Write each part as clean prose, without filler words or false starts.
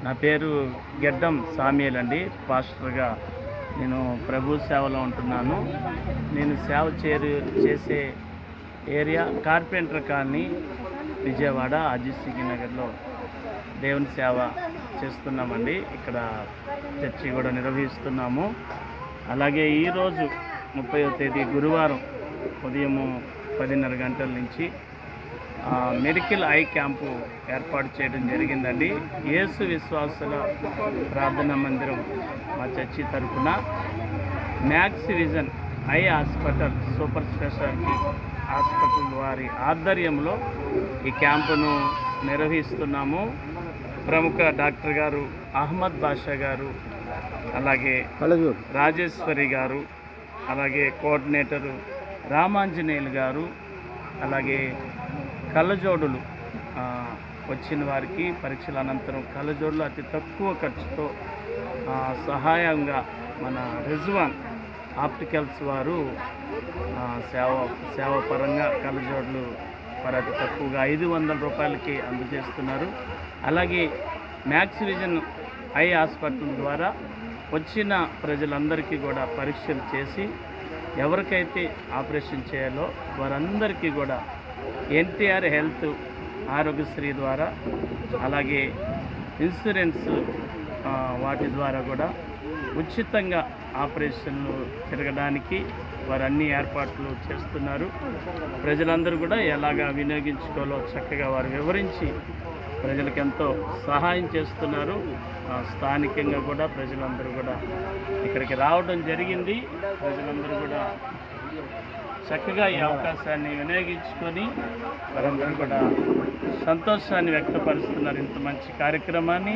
నా పేరు గెడ్డం సామ్యూల్ అండి. పాస్టర్గా నేను ప్రభు సేవలో ఉంటున్నాను. నేను సేవ చేసే area carpenter colony, Vijayawada Ajit నగర్లో దేవుని సేవ చేస్తున్నామండి. ఇక్కడ చర్చి కూడా నిర్వహిస్తున్నాము. అలాగే ఈరోజు 30వ తేదీ గురువారం ఉదయం 10:30 గంటల నుంచి మెడికల్ ఐ క్యాంపు ఏర్పాటు చేయడం జరిగిందండి. యేసు విశ్వాసుల ప్రార్థనా మందిరం మా చర్చి తరఫున max vision eye hospital super speciality hospital వారి ఆధ్వర్యంలో ఈ క్యాంపును నిర్వహిస్తున్నాము. ప్రముఖ డాక్టర్ గారు అహ్మద్ బాషా గారు, అలాగే రాజేశ్వరి గారు, అలాగే కోఆర్డినేటరు రామాంజనేయులు గారు, అలాగే కళ్ళజోడులు వచ్చిన వారికి పరీక్షల అనంతరం కళ్ళజోడులు అతి తక్కువ ఖర్చుతో సహాయంగా మన రిజ్వాన్ ఆప్టికల్స్ వారు సేవాపరంగా కళ్ళజోడులు మరి అతి తక్కువగా 500 రూపాయలకి అందజేస్తున్నారు. అలాగే మ్యాక్స్ విజన్ ఐ హాస్పిటల్ ద్వారా వచ్చిన ప్రజలందరికీ కూడా పరీక్షలు చేసి ఎవరికైతే ఆపరేషన్ చేయాలో వారందరికీ కూడా ఎన్టీఆర్ హెల్త్ ఆరోగ్యశ్రీ ద్వారా, అలాగే ఇన్సూరెన్స్ వాటి ద్వారా కూడా ఉచితంగా ఆపరేషన్లు తిరగడానికి వారు అన్ని ఏర్పాట్లు చేస్తున్నారు. ప్రజలందరూ కూడా ఎలాగా వినియోగించుకోవాలో చక్కగా వారు వివరించి ప్రజలకు ఎంతో సహాయం చేస్తున్నారు. స్థానికంగా కూడా ప్రజలందరూ కూడా ఇక్కడికి రావడం జరిగింది. ప్రజలందరూ కూడా చక్కగా ఈ అవకాశాన్ని వినియోగించుకొని వారందరూ కూడా సంతోషాన్ని వ్యక్తపరుస్తున్నారు. ఇంత మంచి కార్యక్రమాన్ని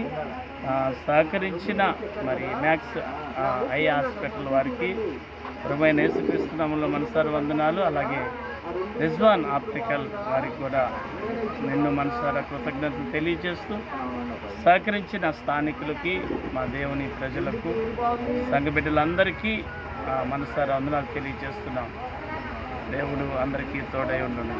సహకరించిన మరి మ్యాక్స్ ఐ హాస్పిటల్ వారికి ప్రభువైన యేసుక్రీస్తు నామములో మనసారా వందనాలు. అలాగే రిజ్వాన్ ఆప్టికల్ వారికి కూడా నిన్ను మనసారా కృతజ్ఞతలు తెలియజేస్తూ సహకరించిన స్థానికులకి, మా దేవుని ప్రజలకు, సంఘ బిడ్డలందరికీ మనసారా వందనాలు తెలియజేస్తున్నాం. దేవుడు అందరికీ తోడై ఉండును.